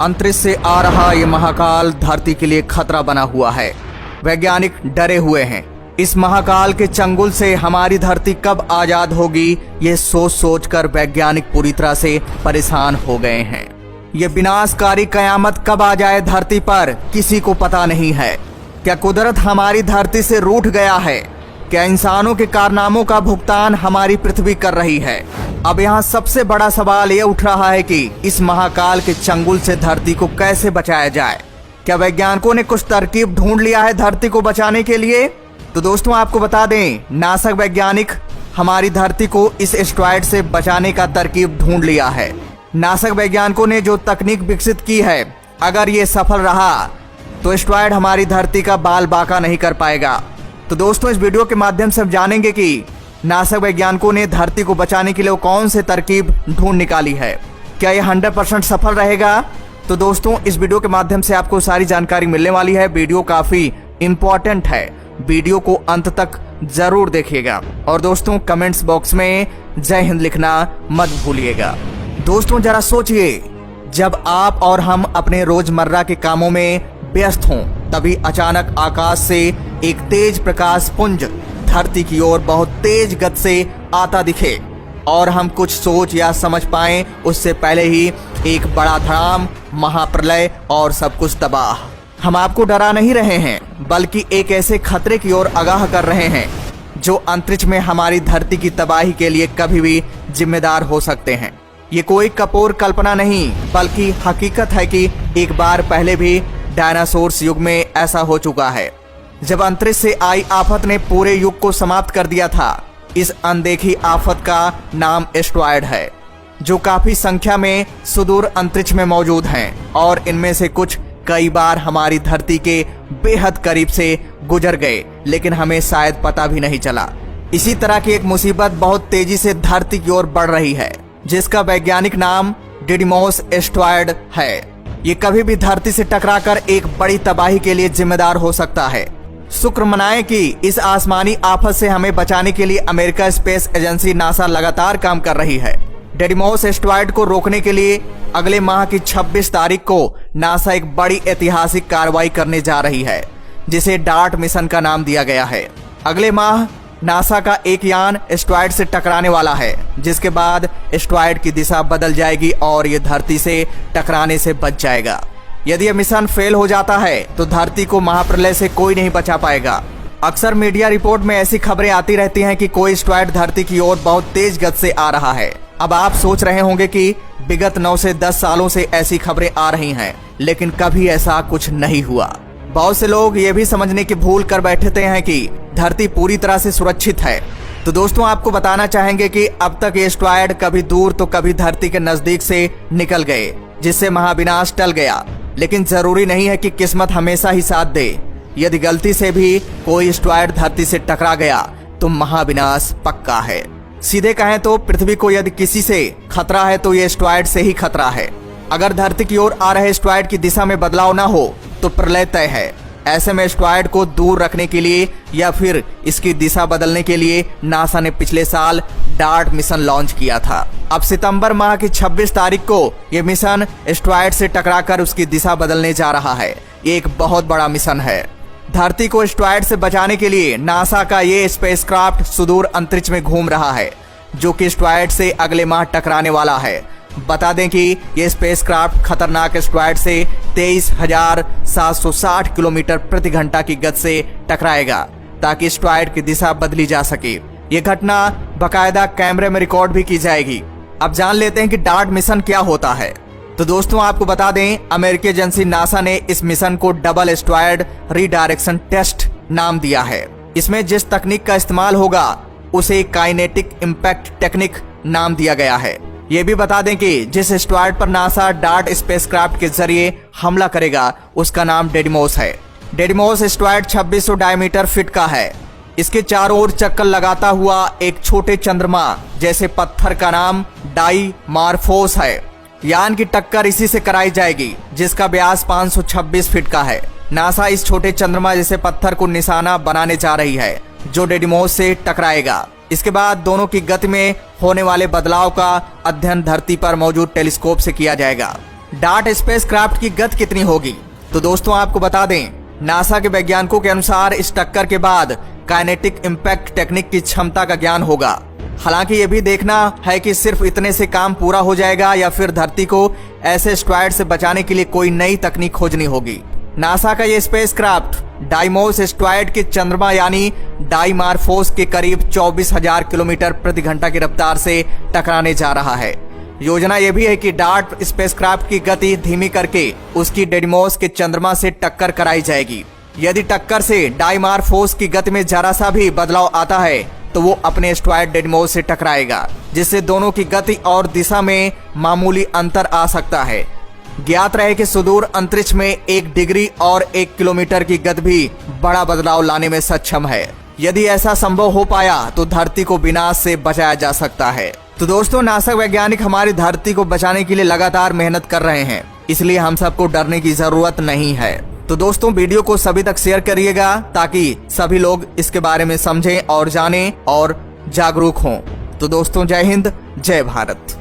अंतरिक्ष से आ रहा ये महाकाल धरती के लिए खतरा बना हुआ है। वैज्ञानिक डरे हुए हैं। इस महाकाल के चंगुल से हमारी धरती कब आजाद होगी, ये सोच सोच कर वैज्ञानिक पूरी तरह से परेशान हो गए हैं। ये विनाशकारी कयामत कब आ जाए धरती पर, किसी को पता नहीं है। क्या कुदरत हमारी धरती से रूठ गया है? क्या इंसानों के कारनामों का भुगतान हमारी पृथ्वी कर रही है? अब यहाँ सबसे बड़ा सवाल ये उठ रहा है कि इस महाकाल के चंगुल से धरती को कैसे बचाया जाए। क्या वैज्ञानिकों ने कुछ तरकीब ढूंढ लिया है धरती को बचाने के लिए? तो दोस्तों आपको बता दें, नासा वैज्ञानिक हमारी धरती को इस एस्टेरॉयड से बचाने का तरकीब ढूंढ लिया है। नासा वैज्ञानिकों ने जो तकनीक विकसित की है, अगर ये सफल रहा तो एस्टेरॉयड हमारी धरती का बाल बाका नहीं कर पाएगा। तो दोस्तों इस वीडियो के माध्यम से हम जानेंगे कि नासा वैज्ञानिकों ने धरती को बचाने के लिए कौन से तरकीब ढूंढ निकाली है। क्या यह 100% सफल रहेगा? तो दोस्तों इस वीडियो के माध्यम से आपको सारी जानकारी मिलने वाली है। वीडियो काफी इंपॉर्टेंट है, वीडियो को अंत तक जरूर देखिएगा। और दोस्तों कमेंट्स बॉक्स में जय हिंद लिखना मत भूलिएगा। दोस्तों जरा सोचिए, जब आप और हम अपने रोजमर्रा के कामों में व्यस्त हों, तभी अचानक आकाश से एक तेज प्रकाश पुंज धरती की ओर बहुत तेज गति से आता दिखे और हम कुछ सोच या समझ पाएं उससे पहले ही एक बड़ा धड़ाम, महाप्रलय और सब कुछ तबाह। हम आपको डरा नहीं रहे हैं, बल्कि एक ऐसे खतरे की ओर आगाह कर रहे हैं जो अंतरिक्ष में हमारी धरती की तबाही के लिए कभी भी जिम्मेदार हो सकते हैं। ये कोई कपोर कल्पना नहीं, बल्कि हकीकत है कि एक बार पहले भी डायनासोर्स युग में ऐसा हो चुका है, जब अंतरिक्ष से आई आफत ने पूरे युग को समाप्त कर दिया था। इस अनदेखी आफत का नाम एस्टेरॉयड है, जो काफी संख्या में सुदूर अंतरिक्ष में मौजूद हैं और इनमें से कुछ कई बार हमारी धरती के बेहद करीब से गुजर गए, लेकिन हमें शायद पता भी नहीं चला। इसी तरह की एक मुसीबत बहुत तेजी से धरती की ओर बढ़ रही है, जिसका वैज्ञानिक नाम डिडिमोस एस्टेरॉयड है। ये कभी भी धरती से टकराकर एक बड़ी तबाही के लिए जिम्मेदार हो सकता है। शुक्र मनाएं कि इस आसमानी आफत से हमें बचाने के लिए अमेरिका स्पेस एजेंसी नासा लगातार काम कर रही है। डिडिमोस एस्टेरॉयड को रोकने के लिए अगले माह की 26 तारीख को नासा एक बड़ी ऐतिहासिक कार्रवाई करने जा रही है, जिसे डार्ट मिशन का नाम दिया गया है। अगले माह नासा का एक यान एस्टेरॉयड से टकराने वाला है, जिसके बाद एस्टेरॉयड की दिशा बदल जाएगी और ये धरती से टकराने से बच जाएगा। यदि यह मिशन फेल हो जाता है तो धरती को महाप्रलय से कोई नहीं बचा पाएगा। अक्सर मीडिया रिपोर्ट में ऐसी खबरें आती रहती हैं कि कोई एस्टेरॉयड धरती की ओर बहुत तेज गति से आ रहा है। अब आप सोच रहे होंगे कि विगत 9 से 10 सालों से ऐसी खबरें आ रही हैं, लेकिन कभी ऐसा कुछ नहीं हुआ। बहुत से लोग ये भी समझने की भूल कर बैठते हैं कि धरती पूरी तरह से सुरक्षित है। तो दोस्तों आपको बताना चाहेंगे कि अब तक ये एस्टेरॉयड कभी दूर तो कभी धरती के नजदीक से निकल गए, जिससे महाविनाश टल गया। लेकिन जरूरी नहीं है कि किस्मत हमेशा ही साथ दे। यदि गलती से भी कोई एस्टेरॉयड धरती से टकरा गया तो महाविनाश पक्का है। सीधे कहें तो पृथ्वी को यदि किसी से खतरा है तो ये एस्टेरॉयड से ही खतरा है। अगर धरती की ओर आ रहे एस्टेरॉयड की दिशा में बदलाव न हो तो प्रलय तय है। ऐसे में एस्टेरॉयड को दूर रखने के लिए या फिर इसकी दिशा बदलने के लिए नासा ने पिछले साल डार्ट मिशन लॉन्च किया था। अब सितंबर माह की 26 तारीख को यह मिशन एस्टेरॉयड से टकराकर उसकी दिशा बदलने जा रहा है। ये एक बहुत बड़ा मिशन है। धरती को एस्टेरॉयड से बचाने के लिए नासा का ये स्पेसक्राफ्ट सुदूर अंतरिक्ष में घूम रहा है, जो कि एस्टेरॉयड से अगले माह टकराने वाला है। बता दें कि ये स्पेसक्राफ्ट खतरनाक एस्टेरॉयड से 23,760 किलोमीटर प्रति घंटा की गति से टकराएगा, ताकि एस्टेरॉयड की दिशा बदली जा सके। ये घटना बकायदा कैमरे में रिकॉर्ड भी की जाएगी। अब जान लेते हैं कि डार्ट मिशन क्या होता है। तो दोस्तों आपको बता दें, अमेरिकी एजेंसी नासा ने इस मिशन को डबल एस्टेरॉयड रीडायरेक्शन टेस्ट नाम दिया है। इसमें जिस तकनीक का इस्तेमाल होगा उसे काइनेटिक इम्पैक्ट टेक्निक नाम दिया गया है। ये भी बता दें कि जिस एस्टेरॉयड पर नासा डार्ट स्पेसक्राफ्ट के जरिए हमला करेगा उसका नाम डिडिमोस है। डिडिमोस एस्टेरॉयड 2600 डायमीटर फीट का है। इसके चारों ओर चक्कर लगाता हुआ एक छोटे चंद्रमा जैसे पत्थर का नाम डाईमार्फोस है। यान की टक्कर इसी से कराई जाएगी, जिसका व्यास 526 फीट का है। नासा इस छोटे चंद्रमा जैसे पत्थर को निशाना बनाने जा रही है, जो डिडिमोस से टकराएगा। इसके बाद दोनों की गति में होने वाले बदलाव का अध्ययन धरती पर मौजूद टेलीस्कोप से किया जाएगा। डार्ट स्पेसक्राफ्ट की गति कितनी होगी? तो दोस्तों आपको बता दें, नासा के वैज्ञानिकों के अनुसार इस टक्कर के बाद काइनेटिक इम्पैक्ट टेक्निक की क्षमता का ज्ञान होगा। हालांकि ये भी देखना है कि सिर्फ इतने से काम पूरा हो जाएगा या फिर धरती को ऐसे एस्टेरॉयड से बचाने के लिए कोई नई तकनीक खोजनी होगी। नासा का ये स्पेसक्राफ्ट डाइमोस एस्टेरॉयड के चंद्रमा यानी डाइमार्फोस के करीब 24,000 किलोमीटर प्रति घंटा की रफ्तार से टकराने जा रहा है। योजना यह भी है कि डार्ट स्पेसक्राफ्ट की गति धीमी करके उसकी डिडीमोस के चंद्रमा से टक्कर कराई जाएगी। यदि टक्कर से डाइमार्फोस की गति में जरा सा भी बदलाव आता है तो वो अपने एस्टेरॉयड डिडीमोस से टकराएगा, जिससे दोनों की गति और दिशा में मामूली अंतर आ सकता है। ज्ञात रहे कि सुदूर अंतरिक्ष में 1 डिग्री और 1 किलोमीटर की गति भी बड़ा बदलाव लाने में सक्षम है। यदि ऐसा संभव हो पाया तो धरती को विनाश से बचाया जा सकता है। तो दोस्तों, नासा वैज्ञानिक हमारी धरती को बचाने के लिए लगातार मेहनत कर रहे हैं, इसलिए हम सबको डरने की जरूरत नहीं है। तो दोस्तों, वीडियो को सभी तक शेयर करिएगा ताकि सभी लोग इसके बारे में समझें और जानें और जागरूक हों। तो दोस्तों, जय हिंद, जय भारत।